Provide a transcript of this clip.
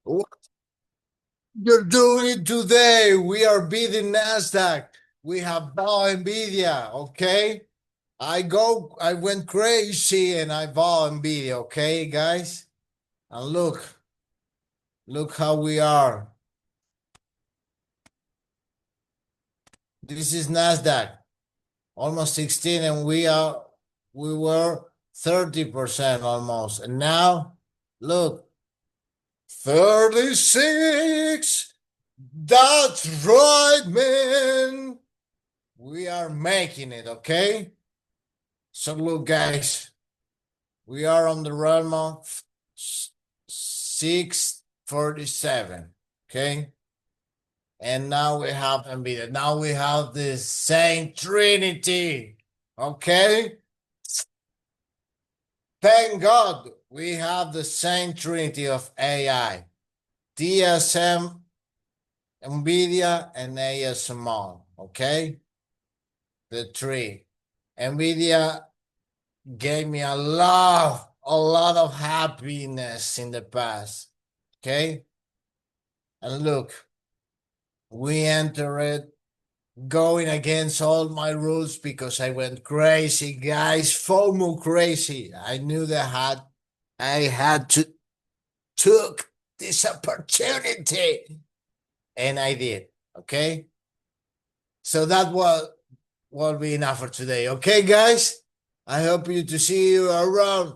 What you're doing it today? We are beating NASDAQ. We have bought Nvidia, okay? I went crazy and I bought Nvidia, okay, guys? And look how we are. This is NASDAQ, almost 16, and we were 30% almost. And now, look, 36. That's right, man. We are making it, okay? So look, guys, we are on the realm of 647, okay? And now we have NVIDIA. Now we have the same Trinity, okay? Thank God we have the same Trinity of AI. DSM, NVIDIA, and ASML, okay? The three. NVIDIA gave me a lot of happiness in the past. Okay. And look, we entered going against all my rules because I went crazy, guys. FOMO crazy. I knew that I had to took this opportunity. And I did. Okay. So that will be enough for today. Okay, guys. I hope to see you around